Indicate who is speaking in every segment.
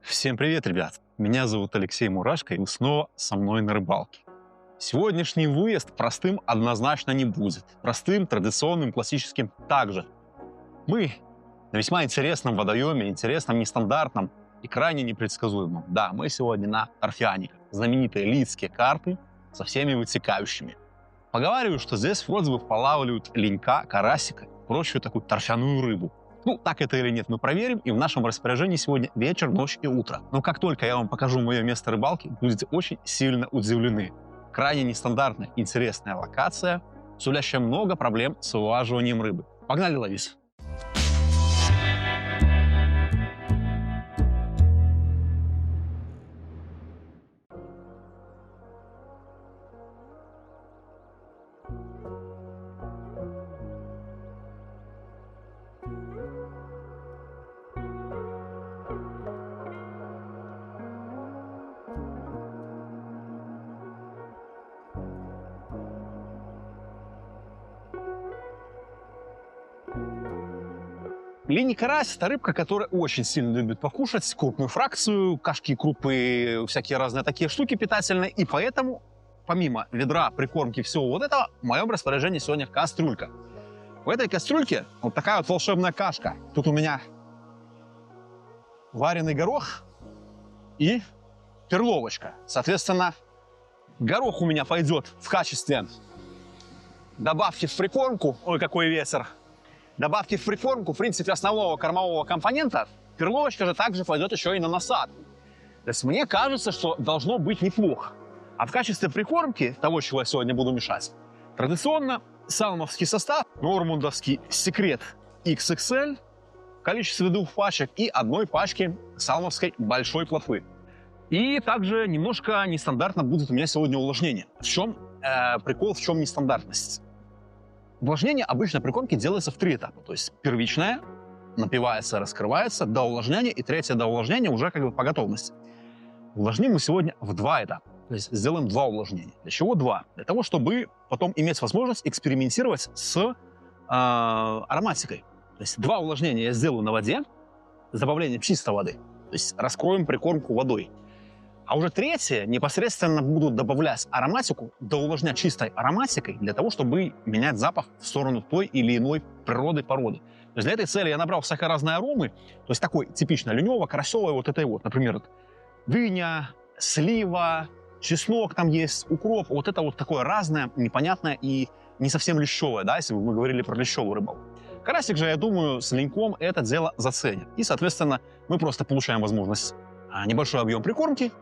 Speaker 1: Всем привет, ребят! Меня зовут Алексей Мурашко, и вы снова со мной на рыбалке. Сегодняшний выезд простым однозначно не будет. Простым, традиционным, классическим также. Мы на весьма интересном водоеме, интересном, нестандартном и крайне непредсказуемом. Да, мы сегодня на торфяниках. Знаменитые лидские карты со всеми вытекающими. Поговариваю, что здесь вроде бы полавливают ленька, карасика, прочую такую торфяную рыбу. Ну, так это или нет, мы проверим, и в нашем распоряжении сегодня вечер, ночь и утро. Но как только я вам покажу мое место рыбалки, будете очень сильно удивлены. Крайне нестандартная, интересная локация, сулящая много проблем с вылаживанием рыбы. Погнали ловить! Линь карась – это рыбка, которая очень сильно любит покушать крупную фракцию, кашки, крупы, всякие разные такие штуки питательные. И поэтому, помимо ведра, прикормки, всего вот этого, в моем распоряжении сегодня кастрюлька. В этой кастрюльке вот такая вот волшебная кашка. Тут у меня вареный горох и перловочка. Соответственно, горох у меня пойдет в качестве добавки в прикормку. Ой, какой ветер! Добавки в прикормку, в принципе, основного кормового компонента. Перловочка же также пойдет еще и на насадку. То есть мне кажется, что должно быть неплохо. А в качестве прикормки, того, чего я сегодня буду мешать, традиционно салмовский состав, нормундовский секрет XXL, в количестве 2 пачек и 1 пачки салмовской большой плотвы. И также немножко нестандартно будет у меня сегодня увлажнение. В чем прикол, в чем нестандартность? Увлажнение обычно при кормке делается в 3 этапа. То есть первичное, напивается, раскрывается, до увлажнения, и третье до увлажнения уже как бы по готовности. Увлажним мы сегодня в 2 этапа. То есть сделаем 2 увлажнения. Для чего 2? Для того, чтобы потом иметь возможность экспериментировать с ароматикой. То есть 2 увлажнения я сделаю на воде с добавлением чистой воды. То есть раскроем прикормку водой. А уже третье непосредственно буду добавлять ароматику, доувлажнять чистой ароматикой для того, чтобы менять запах в сторону той или иной природы породы. То есть для этой цели я набрал всякие разные аромы, то есть такой типично линёво-карасёвой вот этой вот, например, дыня, слива, чеснок там есть, укроп, вот это вот такое разное, непонятное и не совсем лещёвое, да, если бы мы говорили про лещёвую рыбалку. Карасик же, я думаю, с леньком это дело заценит. И, соответственно, мы просто получаем возможность небольшой объем прикормки,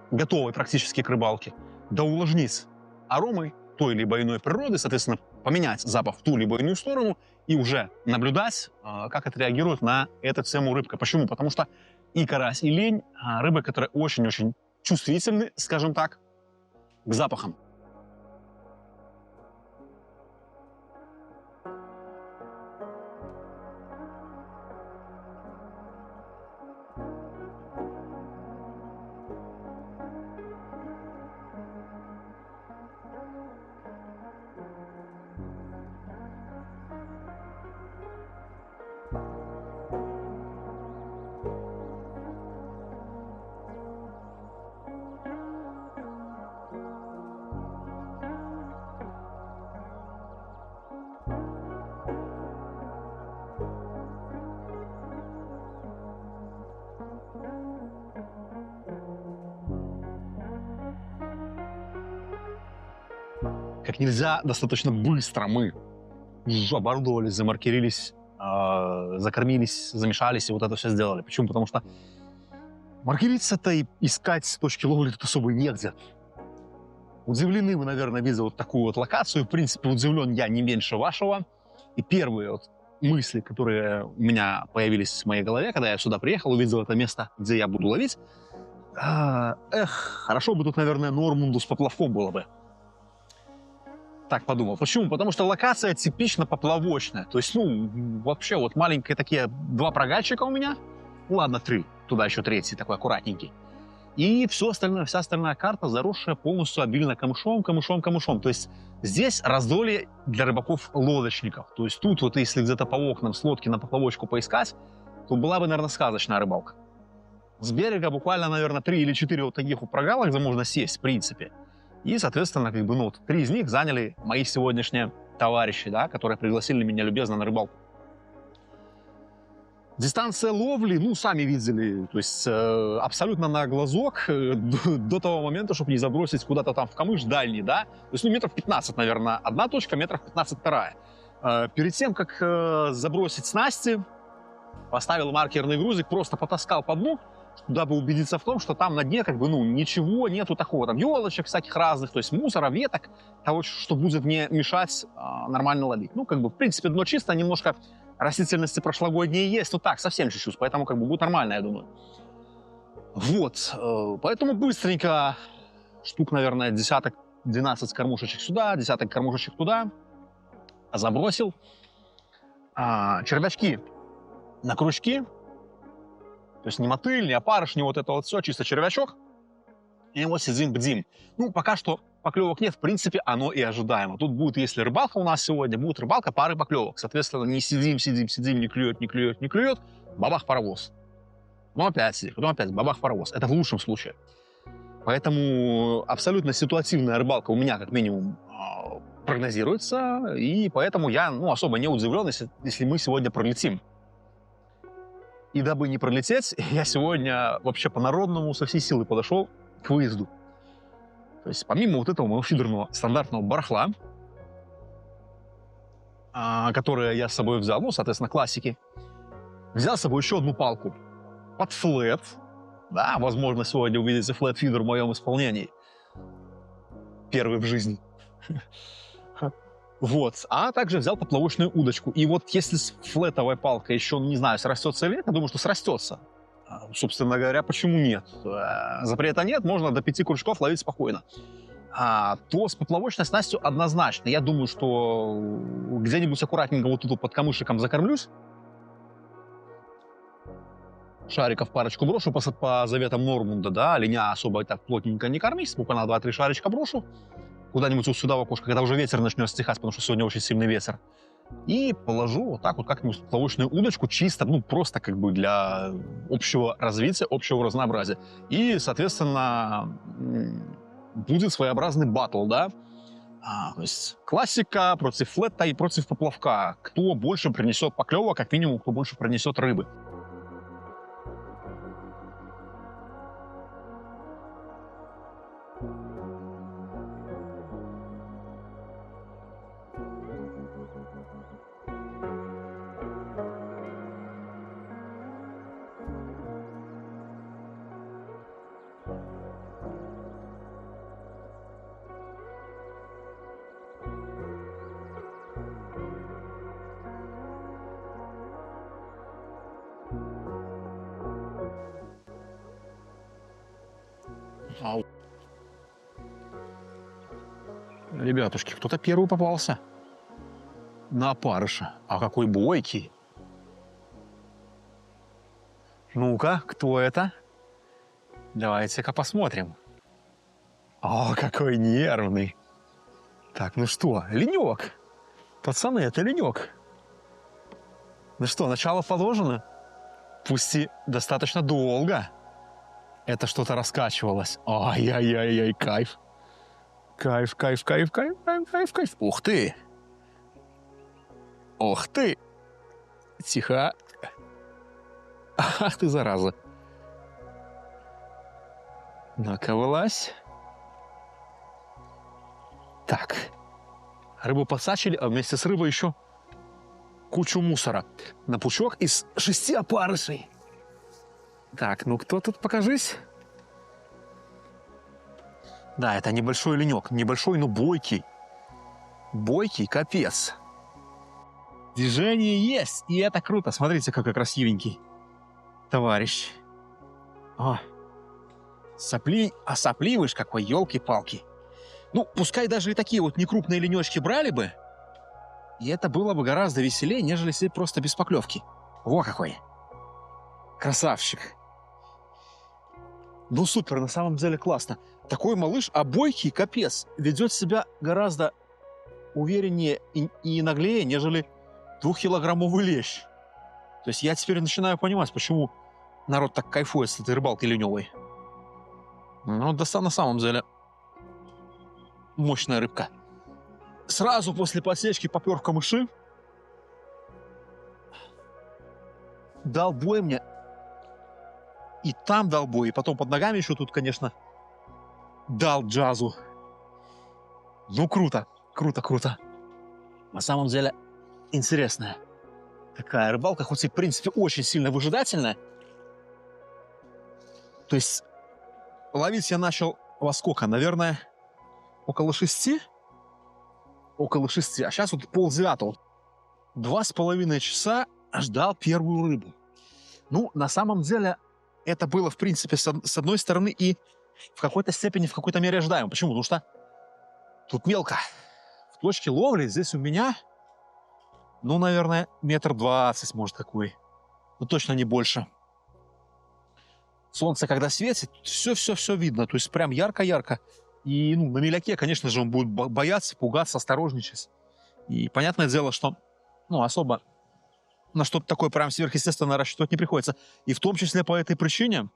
Speaker 1: готовой практически к рыбалке, доувлажнить аромы той либо иной природы, соответственно, поменять запах в ту либо иную сторону и уже наблюдать, как это реагирует на эту самую рыбку. Почему? Потому что и карась, и лень – рыбы, которые очень-очень чувствительны, скажем так, к запахам. Как нельзя достаточно быстро мы оборудовались, замаркерились, закормились, замешались и вот это все сделали. Почему? Потому что маркериться-то и искать точки ловли тут особо негде. Удивлены вы, наверное, видя вот такую вот локацию. В принципе, удивлен я не меньше вашего. И первые вот мысли, которые у меня появились в моей голове, когда я сюда приехал, увидел это место, где я буду ловить. Хорошо бы тут, наверное, Нормунду с поплавком было бы. Так подумал. Почему? Потому что локация типично поплавочная. То есть, вообще вот маленькие такие 2 прогальчика у меня. Ладно, 3. Туда еще 3-й такой аккуратненький. И все остальное, вся остальная карта заросшая полностью обильно камышом. То есть здесь раздолье для рыбаков-лодочников. То есть тут вот если где-то по окнам с лодки на поплавочку поискать, то была бы, наверное, сказочная рыбалка. С берега буквально, наверное, 3 или 4 вот таких вот прогалок, где можно сесть, в принципе. И, соответственно, как бы, ну, вот 3 из них заняли мои сегодняшние товарищи, да, которые пригласили меня любезно на рыбалку. Дистанция ловли, ну, сами видели, то есть абсолютно на глазок до того момента, чтобы не забросить куда-то там в камыш дальний, да. То есть, ну, метров 15, наверное, одна точка, метров 15 вторая. Перед тем, как забросить снасти, поставил маркерный грузик, просто потаскал по дну, дабы убедиться в том, что там на дне как бы, ну, ничего нету такого, там, елочек всяких разных, то есть мусора, веток, того, что будет мне мешать нормально ловить. Ну, как бы, в принципе, дно чисто, немножко растительности прошлогодней есть, ну так, совсем чуть-чуть, поэтому как бы будет нормально, я думаю. Вот, поэтому быстренько, штук, наверное, 10-12 кормушечек сюда, 10 кормушечек туда, забросил. Червячки на крючки, то есть не мотыль, не опарыш, не вот это вот все, чисто червячок. И вот сидим-бдим. Ну, пока что поклевок нет, в принципе, оно и ожидаемо. Тут будет, если рыбалка у нас сегодня, будет рыбалка пары поклевок. Соответственно, не сидим, не клюет, не клюет, не клюет, бабах паровоз. Ну, опять сидим, потом опять бабах паровоз. Это в лучшем случае. Поэтому абсолютно ситуативная рыбалка у меня, как минимум, прогнозируется. И поэтому я, ну, особо не удивлен, если мы сегодня пролетим. И дабы не пролететь, я сегодня вообще по-народному со всей силы подошел к выезду. То есть помимо вот этого моего фидерного стандартного барахла, которое я с собой взял, ну, соответственно, классики, взял с собой еще одну палку под флет. Да, возможно, сегодня увидите флет-фидер в моем исполнении. Первый в жизни. Вот. А также взял поплавочную удочку. И вот если с флетовой палкой еще, не знаю, срастется или нет, я думаю, что срастется. Собственно говоря, почему нет? Запрета нет, можно до 5 крючков ловить спокойно. То с поплавочной снастью однозначно. Я думаю, что где-нибудь аккуратненько вот тут под камышиком закормлюсь. Шариков парочку брошу по заветам Нормунда, да, оленя особо так плотненько не кормись, буквально 2-3 шаричка брошу. Куда-нибудь вот сюда в окошко, когда уже ветер начнет стихать, потому что сегодня очень сильный ветер. И положу вот так вот как-нибудь поплавочную удочку чисто, ну, просто как бы для общего развития, общего разнообразия. И, соответственно, будет своеобразный баттл, да. То есть классика против флета и против поплавка. Кто больше принесет поклевок, как минимум, кто больше принесет рыбы. Ребятушки, кто-то первый попался на опарыша. А какой бойкий. Ну-ка, кто это? Давайте-ка посмотрим. О, какой нервный. Так, ну что, ленек. Пацаны, это ленек. Ну что, начало положено? Пусть и достаточно долго. Это что-то раскачивалось. Ай-яй-яй-яй, кайф. Кайф, кайф, кайф, кайф, кайф, кайф, кайф. Ух ты! Ух ты! Тихо. Ах ты, зараза. Ну-ка, вылазь. Так. Рыбу посачили, а вместе с рыбой еще кучу мусора. На пучок из 6 опарышей. Так, ну кто тут, покажись? Да, это небольшой ленек. Небольшой, но бойкий. Бойкий, капец. Движение есть, и это круто. Смотрите, какой красивенький товарищ. О, сопливый ж какой, елки-палки. Ну, пускай даже и такие вот некрупные ленечки брали бы, и это было бы гораздо веселее, нежели сидеть просто без поклевки. Во какой. Красавчик. Ну, супер, на самом деле классно. Такой малыш, а бойкий, капец, ведет себя гораздо увереннее и наглее, нежели 2-килограммовый лещ. То есть я теперь начинаю понимать, почему народ так кайфует с этой рыбалкой ленивой. Ну, да, на самом деле, мощная рыбка. Сразу после подсечки попер в камыши. Дал бой мне. И там дал бой, и потом под ногами еще тут, конечно, дал джазу. Ну, круто, круто, круто. На самом деле, интересная такая рыбалка, хоть и, в принципе, очень сильно выжидательная. То есть ловить я начал во сколько? Наверное, около 6. Около 6. А сейчас вот 8:30. 2,5 часа ждал первую рыбу. Ну, на самом деле, это было, в принципе, с одной стороны и в какой-то степени, в какой-то мере ожидаемо. Почему? Потому что тут мелко. В точке ловли здесь у меня, ну, наверное, 1,20 м, может, какой. Ну, точно не больше. Солнце, когда светит, все видно. То есть прям ярко-ярко. И ну, на меляке, конечно же, он будет бояться, пугаться, осторожничать. И понятное дело, что ну, особо на что-то такое прям сверхъестественное рассчитывать не приходится. И в том числе по этой причине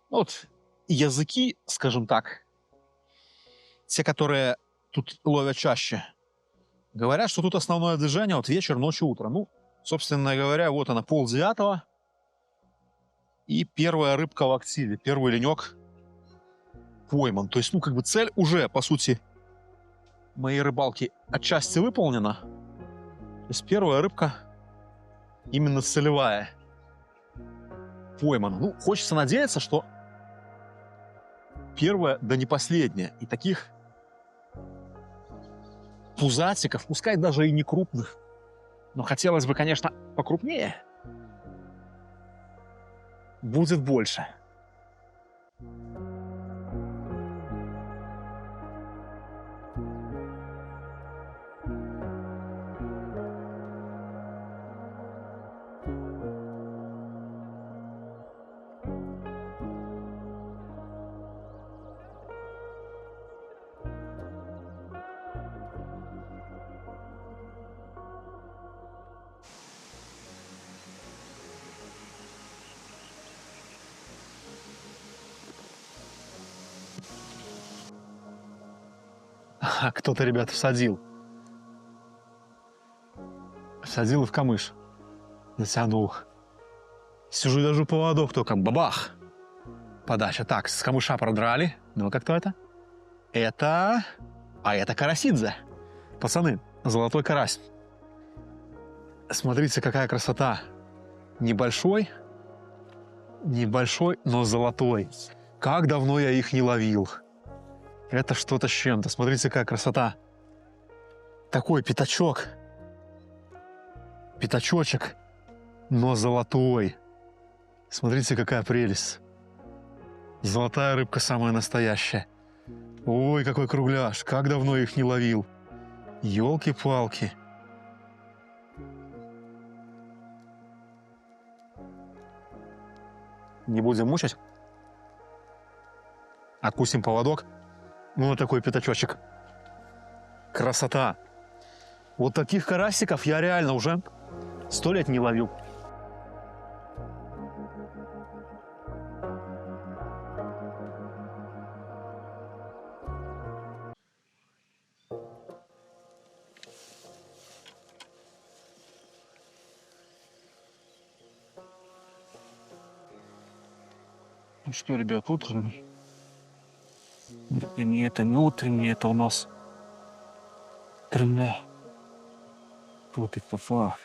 Speaker 1: вот языки, скажем так, те, которые тут ловят чаще, говорят, что тут основное движение вот вечер, ночь, утро. Ну, собственно говоря, вот она, 8:30. И первая рыбка в активе, первый ленек пойман. То есть, ну, как бы цель уже, по сути, моей рыбалки отчасти выполнена. То есть первая рыбка именно целевая поймана. Ну, хочется надеяться, что первая, да не последняя. И таких пузатиков, пускай даже и не крупных, но хотелось бы, конечно, покрупнее, будет больше. А кто-то, ребята, всадил. Всадил в камыш. Затянул. Сижу, даже поводок только. Бабах! Подача. Так, с камыша продрали. Ну-ка, кто это? Это... А это карасидзе. Пацаны, золотой карась. Смотрите, какая красота. Небольшой, но золотой. Как давно я их не ловил. Это что-то с чем-то. Смотрите, какая красота. Такой пятачок. Пятачочек, но золотой. Смотрите, какая прелесть. Золотая рыбка самая настоящая. Ой, какой кругляш. Как давно их не ловил. Ёлки-палки. Не будем мучать. Откусим поводок. Ну, вот такой пятачочек. Красота. Вот таких карасиков я реально уже 100 лет не ловил. Ну что, ребят, утренний. Не, это не утренний, это у нас тренер. Топит попав.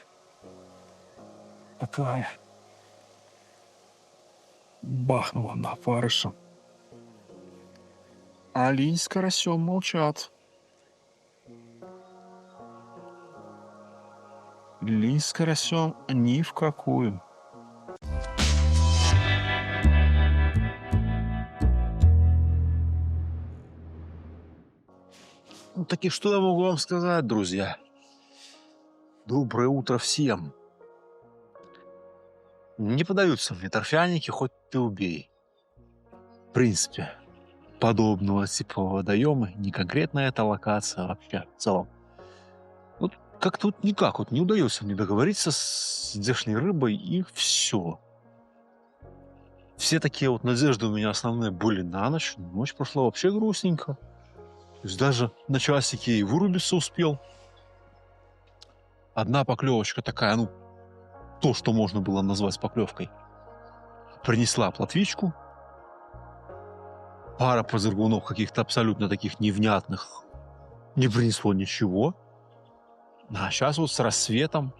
Speaker 1: Такая. Бахнула на опарыша. А линь с карасем молчат. Линь с карасем ни в какую. Ну, таки что я могу вам сказать, друзья? Доброе утро всем. Не подаются мне торфяники, хоть ты убей. В принципе, подобного типа водоемы, не конкретно эта локация, а вообще в целом. Вот как-то вот никак вот не удается мне договориться с здешней рыбой, и все.
Speaker 2: все такие вот надежды у меня основные были на ночь. Ночь прошла вообще грустненько. То есть даже на часике и вырубиться успел. Одна поклевочка такая, ну, то, что можно было назвать поклевкой. Принесла плотвичку. Пара позыргунов каких-то абсолютно таких невнятных. Не принесло ничего. А сейчас вот с рассветом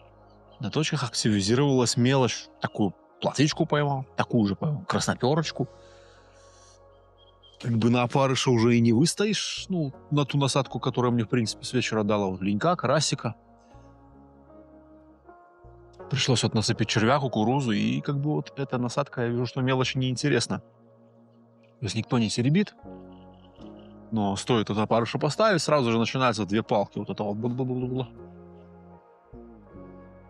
Speaker 2: на точках активизировалась мелочь. Такую плотвичку поймал, такую же поймал, красноперочку. Как бы на опарыша уже и не выстоишь. Ну, на ту насадку, которая мне, в принципе, с вечера дала. Вот ленька, карасика. Пришлось вот насыпать червя, кукурузу. И как бы вот эта насадка, я вижу, что мелочь неинтересна. То есть никто не теребит. Но стоит это опарыша поставить, сразу же начинаются две палки. Вот это вот. Бла-бла-бла-бла.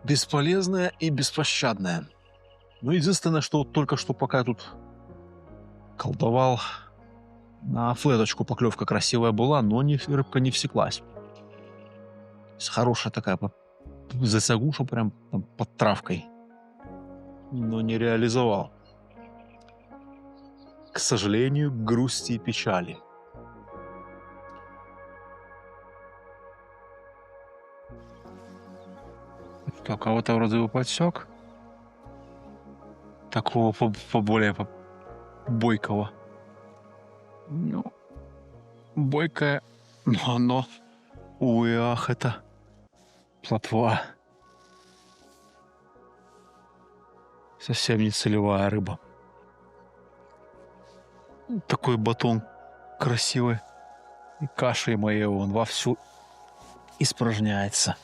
Speaker 2: Бесполезная и беспощадная. Ну, единственное, что вот только что пока я тут колдовал, на флеточку поклевка красивая была, но рыбка не всеклась. Хорошая такая засягуша прям там, под травкой. Но не реализовал. К сожалению, к грусти и печали. Что, кого-то вроде бы подсек. Такого поболее бойкого. Ну, бойкая, но оно... Ой, ах, это плотва. Совсем не целевая рыба. Такой батон красивый. И кашей моей он вовсю испражняется.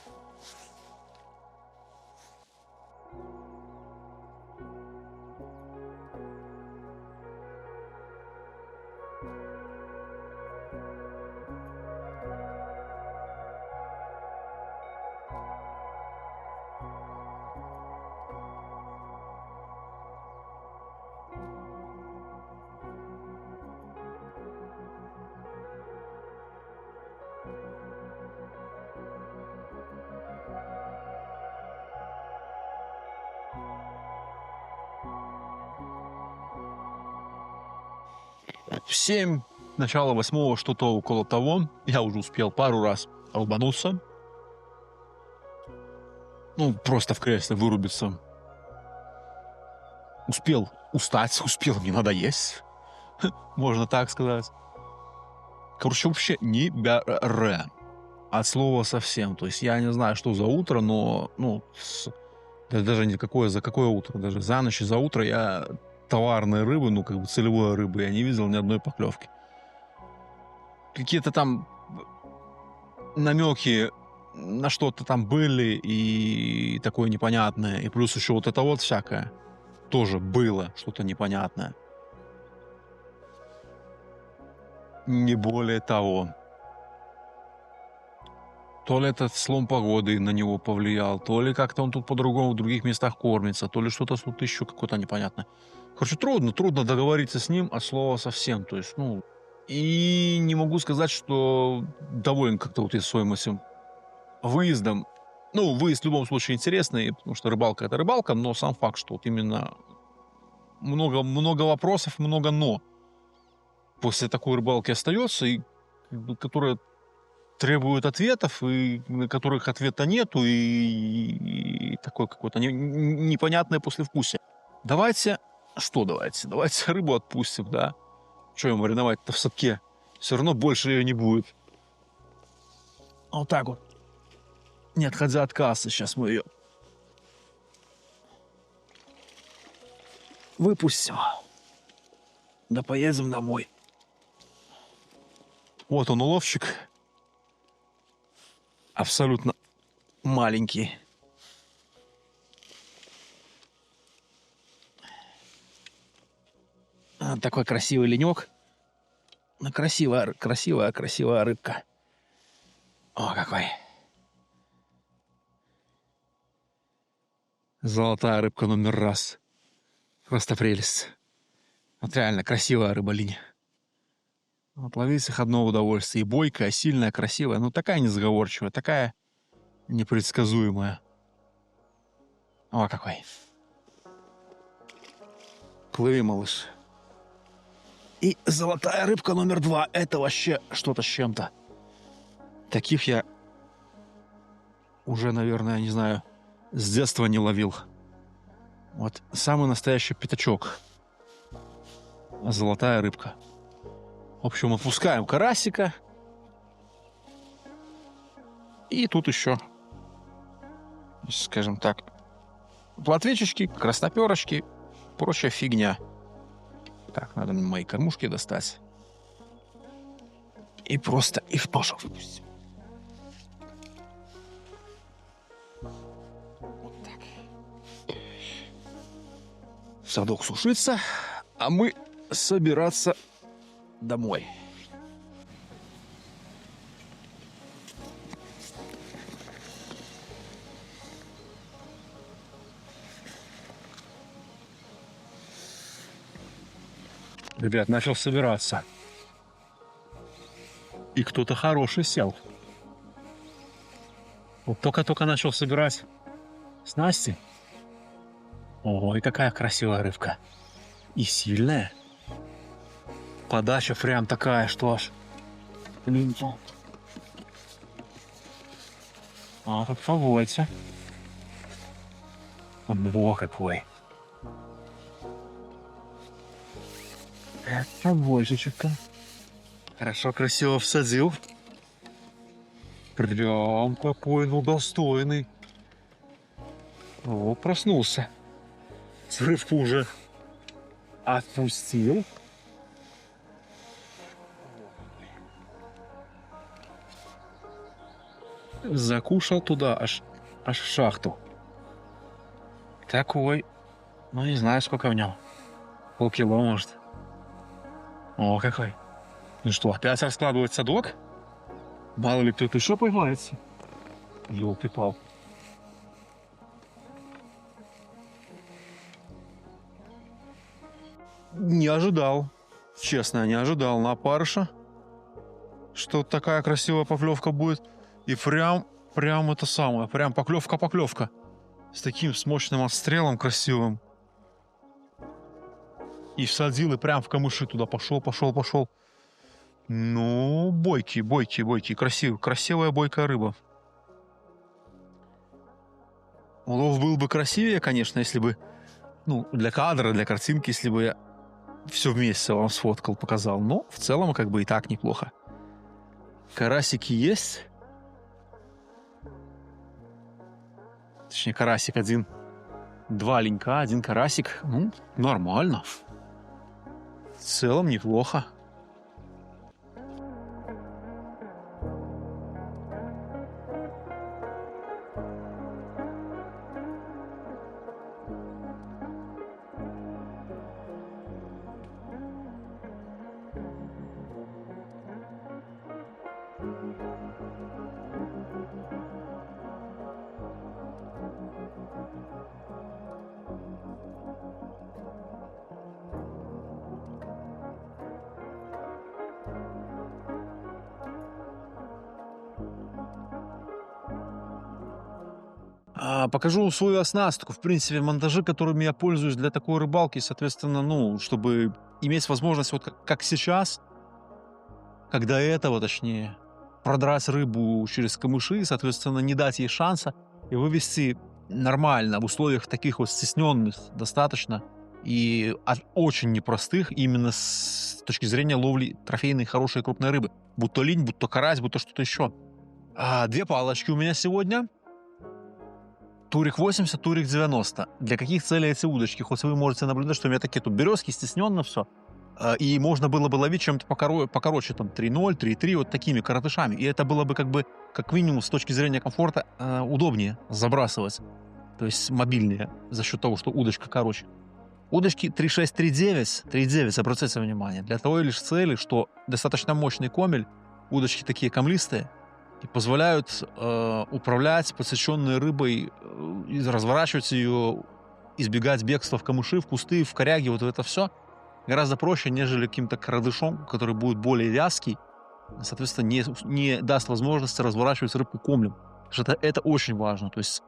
Speaker 2: В 7, начало 8, что-то около того, я уже успел пару раз долбануться. Ну, просто в кресле вырубиться. Успел устать, успел не надоесть. Можно так сказать. Короче, вообще не бере. От слова совсем. То есть я не знаю, что за утро, но, ну, даже не какое, за какое утро, даже за ночь и за утро я товарной рыбы, ну, как бы целевой рыбы, я не видел ни одной поклевки. Какие-то там намеки на что-то там были и такое непонятное. И плюс еще вот это вот всякое тоже было что-то непонятное. Не более того. То ли этот слом погоды на него повлиял, то ли как-то он тут по-другому в других местах кормится, то ли что-то тут еще какое-то непонятное. Короче, трудно договориться с ним от слова совсем. То есть, ну, и не могу сказать, что доволен как-то вот своим этим выездом. Ну, выезд в любом случае интересный, потому что рыбалка — это рыбалка, но сам факт, что вот именно много вопросов, много «но» после такой рыбалки остается, и которая требует ответов, и на которых ответа нету, и такое какое-то непонятное послевкусие. Давайте рыбу отпустим, да? Что ее мариновать-то в садке? Все равно больше ее не будет. Вот так вот. Не отходя от кассы, сейчас мы ее выпустим. Да поедем домой. Вот он, уловчик. Абсолютно маленький. Такой красивый ленек. Красивая рыбка. О, какой. Золотая рыбка номер раз. Просто прелесть. Вот реально красивая рыба-линь. Вот ловить их одно удовольствие. И бойкая, сильная, красивая. Ну, такая несговорчивая, такая непредсказуемая. О, какой. Плыви, малыш. И золотая рыбка номер 2. Это вообще что-то с чем-то. Таких я уже, наверное, не знаю, с детства не ловил. Вот самый настоящий пятачок. Золотая рыбка. В общем, отпускаем карасика. И тут еще, скажем так, плотвичечки, красноперочки, прочая фигня. Так, надо мои кормушки достать. И просто их тоже выпустим. Вот так. Садок сушится, а мы собираться домой. Ребят, начал собираться. И кто-то хороший сел. Вот только-только начал собирать снасти. Ой, какая красивая рыбка. И сильная. Подача прям такая, что аж... А, как погодься. О, какой. Побольше чутка. Хорошо, красиво всадил. Прям какой, ну, достойный. О, проснулся. Рыбку уже отпустил. Закушал туда, аж в шахту. Такой, ну, не знаю, сколько в нем. Полкило, может. О, какой. Ну что, опять раскладывать садок? Мало ли кто-то еще появляется. Ёлки-пал. Не ожидал. Честно, не ожидал на опарыша, что такая красивая поклевка будет. И прям это самое. Прям поклевка. С таким мощным отстрелом красивым. И всадил, и прям в камыши туда пошел. Ну, бойкий. Красивая бойкая рыба. Улов был бы красивее, конечно, если бы, ну, для кадра, для картинки, если бы я все вместе вам сфоткал, показал. Но в целом как бы и так неплохо. Карасики есть. Точнее, карасик один. 2 ленька, 1 карасик. Ну, нормально. В целом неплохо. Покажу свою оснастку, в принципе, монтажи, которыми я пользуюсь для такой рыбалки, соответственно, ну, чтобы иметь возможность, вот как сейчас, как до этого, точнее, продрать рыбу через камыши, соответственно, не дать ей шанса и вывести нормально в условиях таких вот стесненных достаточно и очень непростых именно с точки зрения ловли трофейной хорошей крупной рыбы. Будь то линь, будь то карась, будь то что-то еще. 2 палочки у меня сегодня. Турик 80, Турик 90. Для каких целей эти удочки? Хоть вы можете наблюдать, что у меня такие тут березки, стесненно все. И можно было бы ловить чем-то покороче, там 3.0, 3.3, вот такими коротышами. И это было бы как минимум с точки зрения комфорта удобнее забрасывать. То есть мобильнее за счет того, что удочка короче. Удочки 3.6, 3.9. 3.9, обратите внимание. Для той лишь цели, что достаточно мощный комель, удочки такие камлистые, и позволяют управлять подсеченной рыбой, разворачивать ее, избегать бегства в камыши, в кусты, в коряги, вот это все гораздо проще, нежели каким-то коротышом, который будет более вязкий, соответственно, не даст возможности разворачивать рыбку комлем. Потому что это очень важно. То есть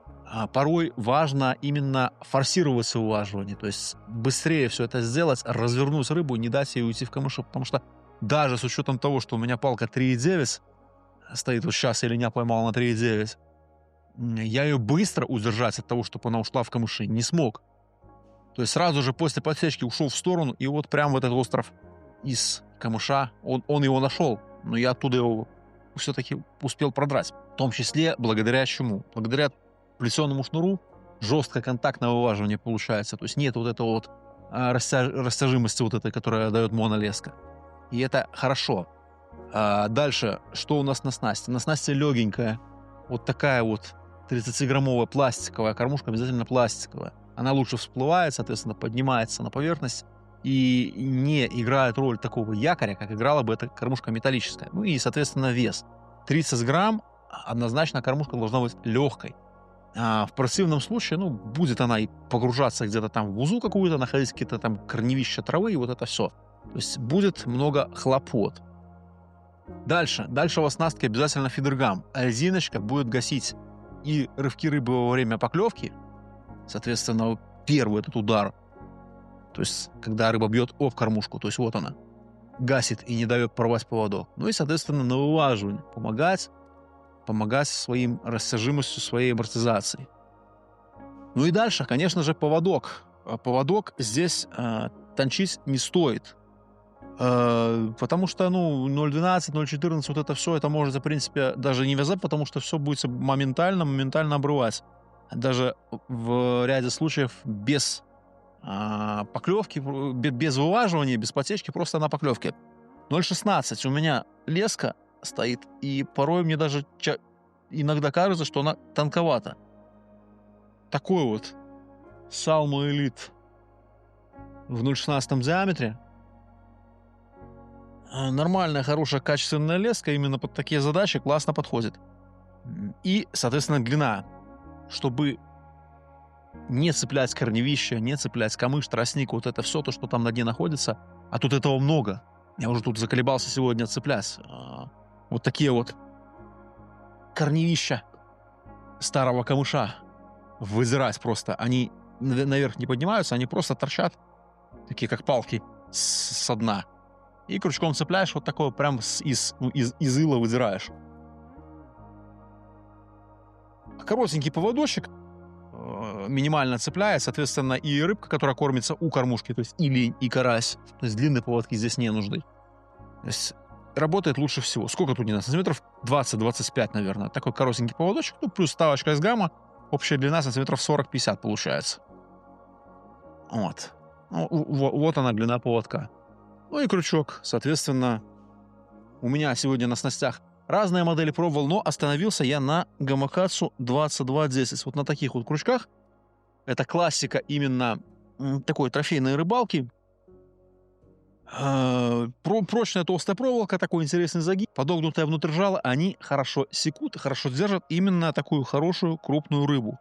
Speaker 2: порой важно именно форсировать вылаживание, то есть быстрее все это сделать, развернуть рыбу, не дать ей уйти в камыши, потому что даже с учетом того, что у меня палка 3,9 стоит, вот сейчас я линя поймал на 3,9, я ее быстро удержать от того, чтобы она ушла в камыши, не смог. То есть сразу же после подсечки ушел в сторону, и вот прям в этот остров из камыша, он его нашел, но я оттуда его все-таки успел продрать. В том числе благодаря чему? Благодаря плетеному шнуру жесткое контактное вываживание получается. То есть нет вот этого вот растяжимости вот этой, которая дает монолеска. И это хорошо. Дальше, что у нас на снасти? На снасти легенькая, вот такая вот 30-граммовая пластиковая кормушка, обязательно пластиковая. Она лучше всплывает, соответственно, поднимается на поверхность и не играет роль такого якоря, как играла бы эта кормушка металлическая. Ну и, соответственно, вес. 30 грамм, однозначно кормушка должна быть легкой. В противном случае, ну, будет она и погружаться где-то там в узу какую-то, находить какие-то там корневища травы и вот это все. То есть будет много хлопот. Дальше в оснастке обязательно фидергам. Резиночка будет гасить и рывки рыбы во время поклевки, соответственно, первый этот удар, то есть когда рыба бьет об кормушку, то есть вот она, гасит и не дает порвать поводок. Ну и, соответственно, на вылаживание помогать своим растяжимостью, своей амортизацией. Ну и дальше, конечно же, поводок. Поводок здесь тончить не стоит. Потому что, ну, 0,12, 0,14, вот это все, это можно, в принципе, даже не вязать, потому что все будет моментально обрывать. Даже в ряде случаев без поклевки, без вылаживания, без потечки, просто на поклевке. 0,16 у меня леска стоит, и порой мне даже иногда кажется, что она тонковата. Такой вот Salmo Elite в 0,16 диаметре. Нормальная, хорошая, качественная леска именно под такие задачи классно подходит. И, соответственно, длина. Чтобы не цеплять корневища, не цеплять камыш, тростник, вот это все, то, что там на дне находится. А тут этого много. Я уже тут заколебался сегодня цеплять. Вот такие вот корневища старого камыша. Вызирать просто. Они наверх не поднимаются, они просто торчат, такие как палки со дна. И крючком цепляешь вот такое, прям из ила выдираешь. Коротенький поводочек, минимально цепляет, соответственно, и рыбка, которая кормится у кормушки, то есть и линь, и карась. То есть длинные поводки здесь не нужны. То есть работает лучше всего. Сколько тут не надо? Сантиметров 20-25, наверное. Такой коротенький поводочек, ну, плюс ставочка из гамма. Общая длина сантиметров 40-50 получается. Вот. Ну, вот она, длина поводка. Ну и крючок. Соответственно, у меня сегодня на снастях разные модели пробовал, но остановился я на Gamakatsu 2210. Вот на таких вот крючках. Это классика именно такой трофейной рыбалки. Прочная толстая проволока, такой интересный загиб, подогнутая внутрь жала. Они хорошо секут и хорошо держат именно такую хорошую крупную рыбу.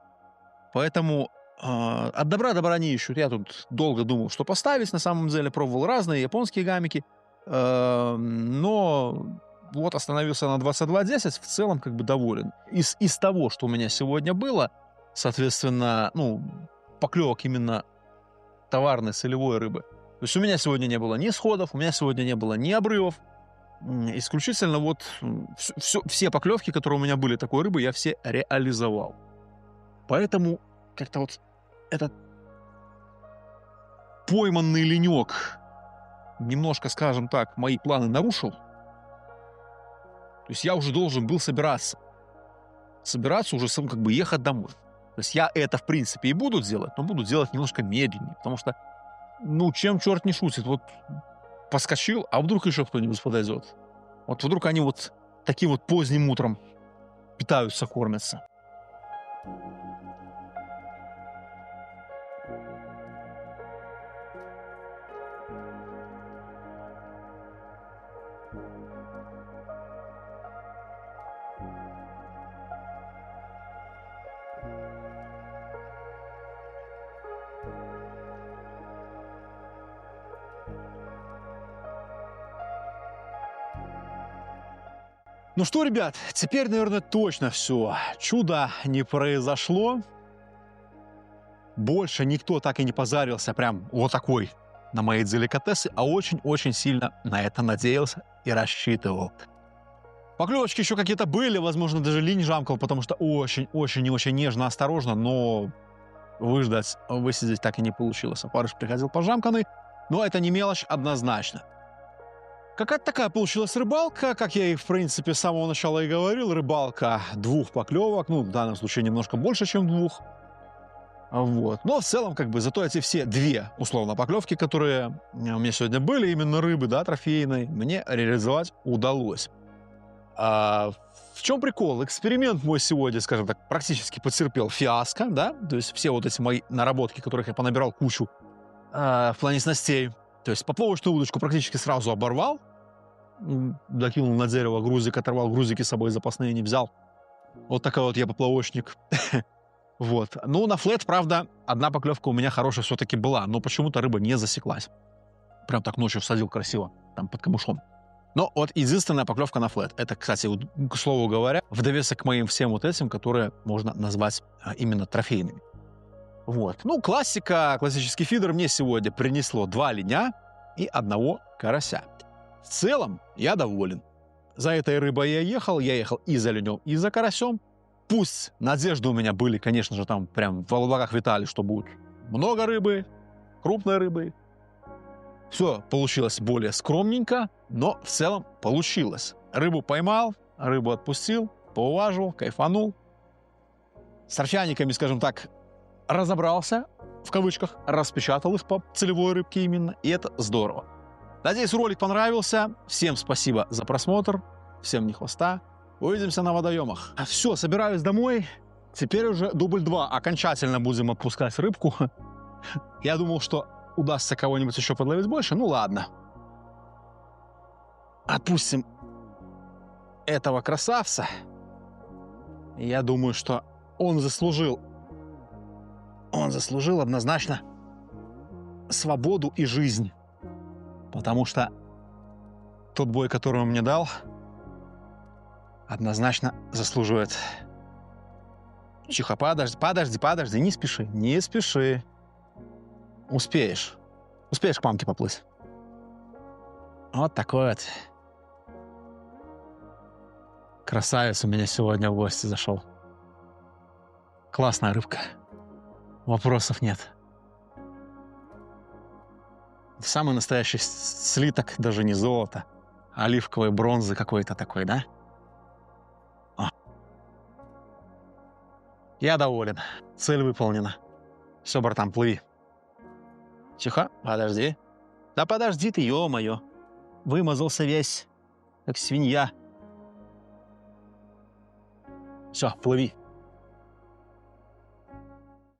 Speaker 2: Поэтому от добра не ищут. Я тут долго думал, что поставить. На самом деле пробовал разные японские гамики. Но вот остановился на 2210. В целом как бы доволен. Из того, что у меня сегодня было, соответственно, ну, поклевок именно товарной солевой рыбы. То есть у меня сегодня не было ни сходов, у меня сегодня не было ни обрывов. Исключительно вот все поклевки, которые у меня были такой рыбы, я все реализовал. Поэтому как-то вот этот пойманный ленек немножко, скажем так, мои планы нарушил. То есть я уже должен был собираться уже сам как бы ехать домой. То есть я это, в принципе, и буду делать, но буду делать немножко медленнее, потому что, ну, чем черт не шутит, вот поскочил, а вдруг еще кто-нибудь подойдет. Вот вдруг они вот таким вот поздним утром питаются, кормятся.
Speaker 1: Ну что, ребят, теперь, наверное, точно все. Чудо не произошло. Больше никто так и не позарился прям вот такой на мои деликатесы, а очень-очень сильно на это надеялся и рассчитывал. Поклевочки еще какие-то были, возможно, даже линь жамкал, потому что очень-очень и очень нежно, осторожно, но выждать, высидеть так и не получилось. Опарыш приходил пожамканный, но это не мелочь однозначно. Какая-то такая получилась рыбалка, как я и, в принципе, с самого начала и говорил, рыбалка двух поклевок, ну, в данном случае немножко больше, чем двух. Вот. Но в целом, как бы, зато эти все две, условно, поклевки, которые у меня сегодня были, именно рыбы, да, трофейной, мне реализовать удалось. В чем прикол? Эксперимент мой сегодня, скажем так, практически потерпел фиаско, да, то есть все вот эти мои наработки, которых я понабирал кучу в плане снастей, то есть поплавочную удочку практически сразу оборвал, докинул на дерево грузик, оторвал грузики с собой запасные не взял. Вот такой вот я поплавочник. Вот. Ну, на флет, правда, одна поклевка у меня хорошая все-таки была, но почему-то рыба не засеклась. Прям так ночью всадил красиво, там под камышом. Но вот единственная поклевка на флет. Это, кстати, вот, к слову говоря, в довесок к моим всем вот этим, которые можно назвать именно трофейными. Вот. Ну, классика, классический фидер мне сегодня принесло 2 линя и 1 карася. В целом, я доволен. За этой рыбой я ехал и за линем, и за карасем. Пусть надежды у меня были, конечно же, там прям в облаках витали, что будет много рыбы, крупной рыбы. Все получилось более скромненько, но в целом получилось. Рыбу поймал, рыбу отпустил, поуважил, кайфанул. С торфяниками, скажем так, разобрался, в кавычках, распечатал их по целевой рыбке именно, и это здорово. Надеюсь, ролик понравился. Всем спасибо за просмотр, всем ни хвоста. Увидимся на водоемах. Все, собираюсь домой. Теперь уже дубль 2. Окончательно будем отпускать рыбку. Я думал, что удастся кого-нибудь еще подловить больше. Ну ладно. Отпустим этого красавца. Я думаю, что он заслужил однозначно свободу и жизнь. Потому что тот бой, который он мне дал, однозначно заслуживает. Тихо, подожди, не спеши. Успеешь к мамке поплыть. Вот такой вот красавец у меня сегодня в гости зашел. Классная рыбка. Вопросов нет. Самый настоящий слиток, даже не золото, а оливковой бронзы какой-то такой, да? О. Я доволен. Цель выполнена. Все, братан, плыви. Тихо, подожди. Да подожди ты, ё-моё. Вымазался весь, как свинья. Все, плыви.